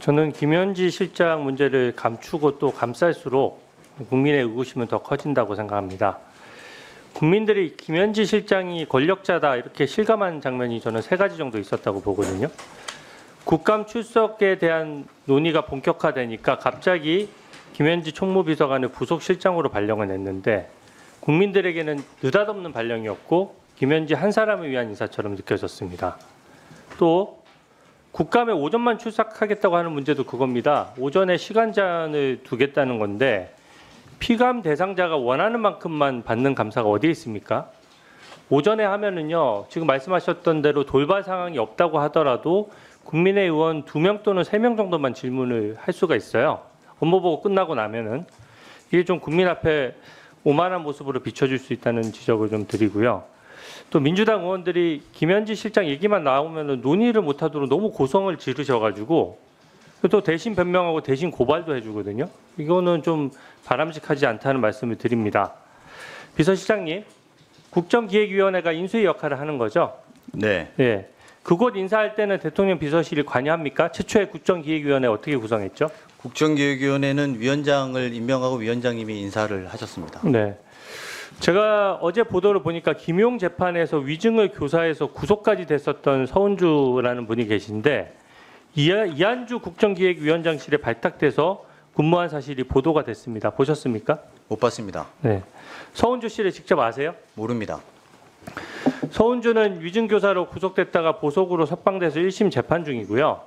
저는 김현지 실장 문제를 감추고 또 감쌀수록 국민의 의구심은 더 커진다고 생각합니다. 국민들이 김현지 실장이 권력자다 이렇게 실감한 장면이 저는 3가지 정도 있었다고 보거든요. 국감 출석에 대한 논의가 본격화되니까 갑자기 김현지 총무비서관을 부속실장으로 발령을 냈는데 국민들에게는 느닷없는 발령이었고 김현지 한 사람을 위한 인사처럼 느껴졌습니다. 또 국감에 오전만 출석하겠다고 하는 문제도 그겁니다. 오전에 시간 제한을 두겠다는 건데 피감 대상자가 원하는 만큼만 받는 감사가 어디에 있습니까? 오전에 하면은요, 지금 말씀하셨던 대로 돌발 상황이 없다고 하더라도 국민의 의원 2명 또는 3명 정도만 질문을 할 수가 있어요. 업무 보고 끝나고 나면은 이게 좀 국민 앞에 오만한 모습으로 비춰질 수 있다는 지적을 좀 드리고요. 또 민주당 의원들이 김현지 실장 얘기만 나오면은 논의를 못하도록 너무 고성을 지르셔가지고 또 대신 변명하고 대신 고발도 해주거든요. 이거는 좀 바람직하지 않다는 말씀을 드립니다. 비서실장님, 국정기획위원회가 인수위 역할을 하는 거죠? 네. 네. 그곳 인사할 때는 대통령 비서실이 관여합니까? 최초의 국정기획위원회 어떻게 구성했죠? 국정기획위원회는 위원장을 임명하고 위원장님이 인사를 하셨습니다. 네. 제가 어제 보도를 보니까 김용 재판에서 위증을 교사해서 구속까지 됐었던 서은주라는 분이 계신데 이한주 국정기획위원장실에 발탁돼서 근무한 사실이 보도가 됐습니다. 보셨습니까? 못 봤습니다. 네. 서은주 씨를 직접 아세요? 모릅니다. 서은주는 위증교사로 구속됐다가 보석으로 석방돼서 1심 재판 중이고요.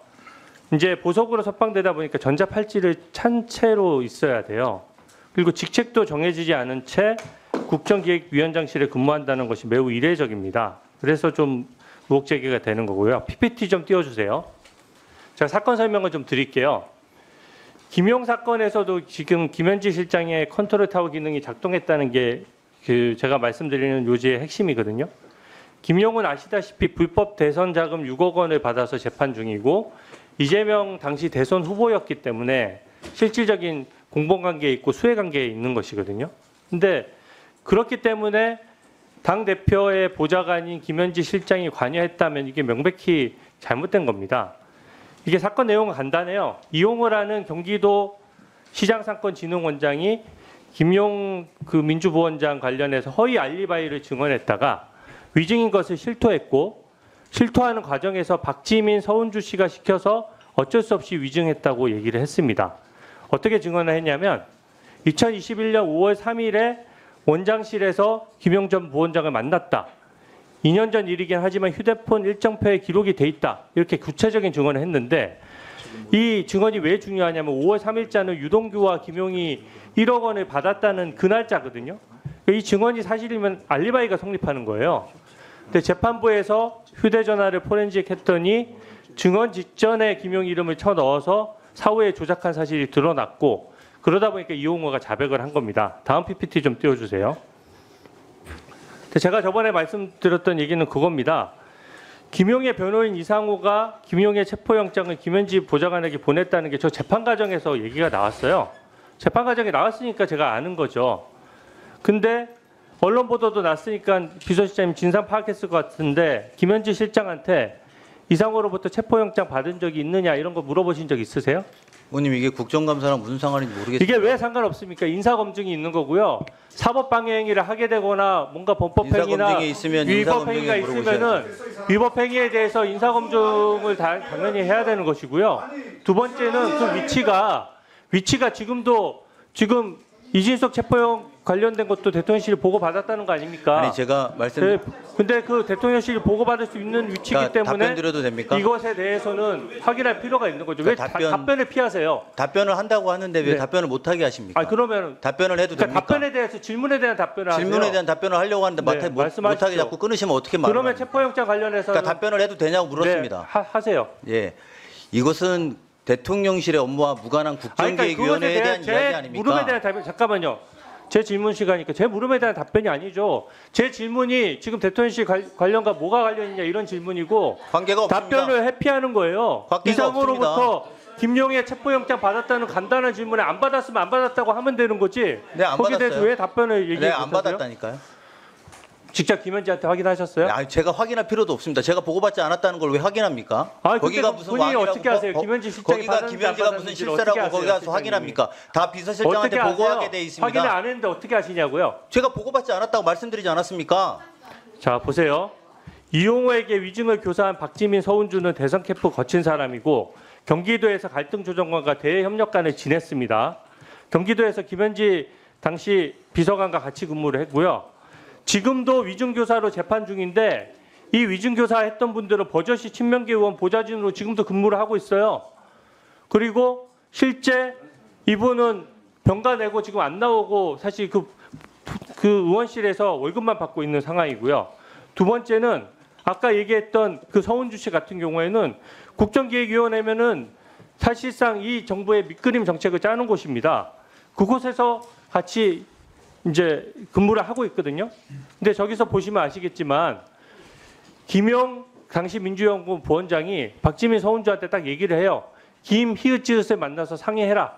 이제 보석으로 석방되다 보니까 전자팔찌를 찬 채로 있어야 돼요. 그리고 직책도 정해지지 않은 채 국정기획위원장실에 근무한다는 것이 매우 이례적입니다. 그래서 좀 의혹 제기가 되는 거고요. PPT 좀 띄워주세요. 제가 사건 설명을 좀 드릴게요. 김용 사건에서도 지금 김현지 실장의 컨트롤 타워 기능이 작동했다는 게 제가 말씀드리는 요지의 핵심이거든요. 김용은 아시다시피 불법 대선 자금 6억 원을 받아서 재판 중이고 이재명 당시 대선 후보였기 때문에 실질적인 공범관계에 있고 수혜관계에 있는 것이거든요. 근데 그렇기 때문에 당대표의 보좌관인 김현지 실장이 관여했다면 이게 명백히 잘못된 겁니다. 이게 사건 내용은 간단해요. 이용을 하는 경기도 시장상권진흥원장이 김용 민주부원장 관련해서 허위 알리바이를 증언했다가 위증인 것을 실토했고 실토하는 과정에서 박지민, 서은주 씨가 시켜서 어쩔 수 없이 위증했다고 얘기를 했습니다. 어떻게 증언을 했냐면 2021년 5월 3일에 원장실에서 김용 전 부원장을 만났다. 2년 전 일이긴 하지만 휴대폰 일정표에 기록이 돼 있다. 이렇게 구체적인 증언을 했는데 이 증언이 왜 중요하냐면 5월 3일자는 유동규와 김용이 1억 원을 받았다는 그 날짜거든요. 이 증언이 사실이면 알리바이가 성립하는 거예요. 근데 재판부에서 휴대전화를 포렌식 했더니 증언 직전에 김용 이름을 쳐넣어서 사후에 조작한 사실이 드러났고 그러다 보니까 이용호가 자백을 한 겁니다. 다음 PPT 좀 띄워주세요. 제가 저번에 말씀드렸던 얘기는 그겁니다. 김용의 변호인 이상호가 김용의 체포영장을 김현지 보좌관에게 보냈다는 게 저 재판 과정에서 얘기가 나왔어요. 재판 과정에 나왔으니까 제가 아는 거죠. 근데 언론 보도도 났으니까 비서실장님 진상 파악했을 것 같은데 김현지 실장한테 이상호로부터 체포영장 받은 적이 있느냐 이런 거 물어보신 적 있으세요? 의원님 이게 국정감사랑 무슨 상관인지 모르겠습니다. 이게 왜 상관없습니까? 인사검증이 있는 거고요. 사법방해행위를 하게 되거나 뭔가 범법행위나 위법행위가 있으면은 위법행위에 대해서 인사검증을 당연히 해야 되는 것이고요. 두 번째는 그 위치가 지금 이진석 체포영 관련된 것도 대통령실이 보고받았다는 거 아닙니까? 아니 제가 말씀. 근데 그 대통령실이 보고받을 수 있는 위치이기 때문에 답변 드려도 됩니까? 이것에 대해서는 확인할 필요가 있는 거죠. 왜 답변을 피하세요? 답변을 한다고 하는데 왜 네. 답변을 못하게 하십니까? 그러면 답변을 해도 됩니까? 답변에 대해서 질문에 대한 답변을 하세요. 질문에 대한 답변을 하려고 하는데 네, 못하게 자꾸 끊으시면 어떻게 말해요? 그러면 체포영장 관련해서 그러니까 답변을 해도 되냐고 물었습니다. 네, 하세요. 예, 이것은 대통령실의 업무와 무관한 국정기획위원회에 대한 이야기 아닙니까? 물음에 대한 답변 잠깐만요. 제 질문 시간이니까 제 물음에 대한 답변이 아니죠. 제 질문이 지금 대통령실 관련과 뭐가 관련이냐 이런 질문이고 관계가 없습니다. 답변을 회피하는 거예요. 관계가 이상으로부터 김용의 체포영장 받았다는 간단한 질문에 안 받았으면 안 받았다고 하면 되는 거지. 네, 안 거기에 대해서 받았어요. 왜 답변을 얘기해 네, 안 못하세요? 받았다니까요. 직접 김현지한테 확인하셨어요? 아니, 제가 확인할 필요도 없습니다. 제가 보고받지 않았다는 걸 왜 확인합니까? 아, 거기가 그때 무슨 본인이 왕이라고 어떻게 아세요? 김현지 실장이 거기가 받았는지 김현지가 안 무슨 받았는지를 실세라고 어떻게 거기 아세요, 가서 확인합니까? 다 비서실장한테 어떻게 보고하게 아세요? 돼 있습니다. 확인을 안 했는데 어떻게 아시냐고요? 제가 보고받지 않았다고 말씀드리지 않았습니까? 자, 보세요. 이용호에게 위증을 교사한 박지민, 서운주는 대선 캠프 거친 사람이고 경기도에서 갈등 조정관과 대협력관을 지냈습니다. 경기도에서 김현지 당시 비서관과 같이 근무를 했고요. 지금도 위증교사로 재판 중인데 이 위증교사 했던 분들은 버젓이 친명계 의원 보좌진으로 지금도 근무를 하고 있어요. 그리고 실제 이분은 병가 내고 지금 안 나오고 사실 그 의원실에서 월급만 받고 있는 상황이고요. 두 번째는 아까 얘기했던 그 서운주 씨 같은 경우에는 국정기획위원회면은 사실상 이 정부의 밑그림 정책을 짜는 곳입니다. 그곳에서 같이 이제 근무를 하고 있거든요. 근데 저기서 보시면 아시겠지만 김용 당시 민주연구원 부원장이 박지민 서운주한테 딱 얘기를 해요. 김희읒지읒을 만나서 상의해라.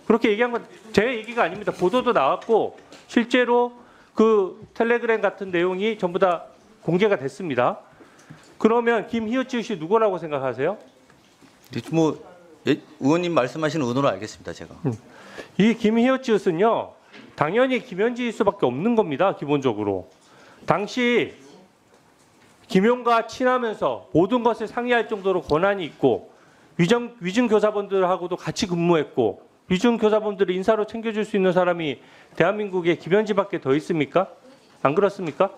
그렇게 얘기한 건 제 얘기가 아닙니다. 보도도 나왔고 실제로 그 텔레그램 같은 내용이 전부 다 공개가 됐습니다. 그러면 김희읒지읒이 누구라고 생각하세요? 뭐 의원님 말씀하시는 의도는 알겠습니다. 제가. 이 김희읒지읒은요. 당연히 김현지일 수밖에 없는 겁니다. 기본적으로. 당시 김용과 친하면서 모든 것을 상의할 정도로 권한이 있고 위증 교사분들하고도 같이 근무했고 위증 교사분들을 인사로 챙겨줄 수 있는 사람이 대한민국에 김현지밖에 더 있습니까? 안 그렇습니까?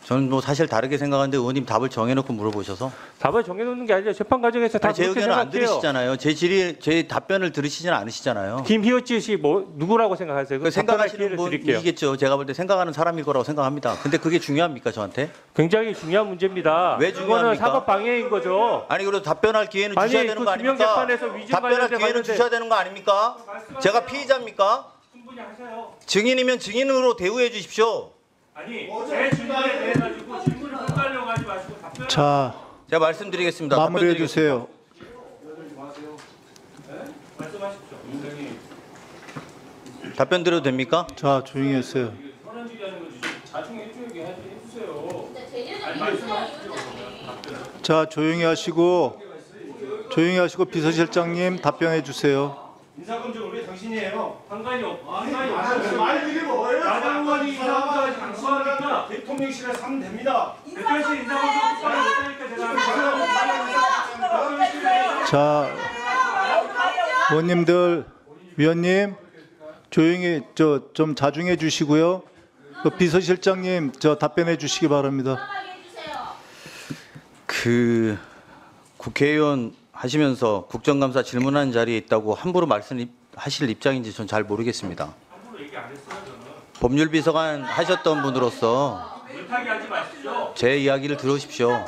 저는 뭐 사실 다르게 생각하는데 의원님 답을 정해놓고 물어보셔서 답을 정해놓는 게 아니라 재판 과정에서 다 아니, 제 그렇게 의견을 안 생각해요. 들으시잖아요. 제 답변을 들으시지는 않으시잖아요. 김희읒지읒이 뭐 누구라고 생각하세요? 그 생각하시는 기회를 드릴게요. 분이겠죠. 제가 볼 때 생각하는 사람일 거라고 생각합니다. 근데 그게 중요합니까 저한테? 굉장히 중요한 문제입니다. 왜 이거는 중요합니까? 사법 방해인 거죠. 아니 그래도 답변할 기회는 아니, 주셔야 되는 그 거 김영 아닙니까? 재판에서 위증 답변할 관련돼 기회는 봤는데- 주셔야 되는 거 아닙니까? 제가 피의자입니까? 충분히 하세요. 증인이면 증인으로 대우해 주십시오. 아니 제 질문에 대해 가지고 질문을 헷갈려 가지 마시고 답변. 자, 제가 말씀드리겠습니다. 마무리해 답변드리겠습니다. 주세요. 말씀하십시오. 답변 드려도 됩니까? 자, 조용히 하세요. 현안 얘기하는 거지. 자중해 해주세요. 자, 조용히 하시고 비서실장님 답변해 주세요. 인사검증을 왜 당신이 해요? 상관이 없어요. 말 길이 뭐예요? 나장 의원이 인사검증을 당신하니까 대통령실에서 하면 됩니다. 대표실 인사검증 못하니까 제가 자, 의원님들, 위원님 조용히 좀 자중해 주시고요. 그 비서실장님 답변해 주시기 바랍니다. 그 국회의원 하시면서 국정감사 질문하는 자리에 있다고 함부로 말씀하실 입장인지 전 잘 모르겠습니다. 법률비서관 하셨던 분으로서 물타기 하지 마십시오. 제 이야기를 들으십시오.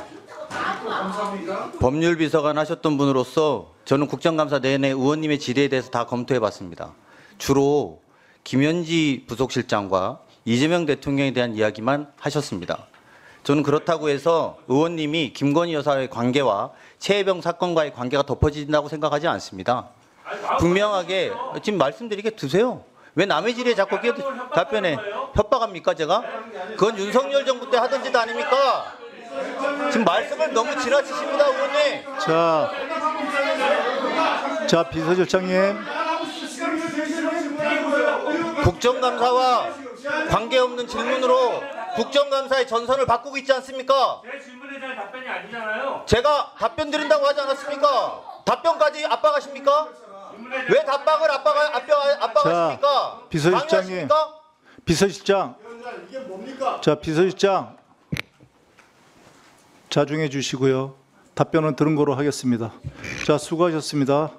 법률비서관 하셨던 분으로서 저는 국정감사 내내 의원님의 질의에 대해서 다 검토해봤습니다. 주로 김현지 부속실장과 이재명 대통령에 대한 이야기만 하셨습니다. 저는 그렇다고 해서 의원님이 김건희 여사의 관계와 최혜병 사건과의 관계가 덮어진다고 생각하지 않습니다. 분명하게 지금 말씀드리게 드세요. 왜 남의 질의에 자꾸 답변해? 협박합니까 제가? 그건 윤석열 정부 때 하던 짓 아닙니까? 지금 말씀을 너무 지나치십니다 의원님. 자, 비서실장님. 국정감사와 관계없는 질문으로 국정감사의 전선을 바꾸고 있지 않습니까? 제 질문에 대한 답변이 아니잖아요. 제가 답변 드린다고 하지 않았습니까? 답변까지 압박하십니까? 왜 답박을 압박하십니까? 비서실장님. 방해하십니까? 비서실장. 자, 비서실장. 자중해 주시고요. 답변은 들은 거로 하겠습니다. 자, 수고하셨습니다.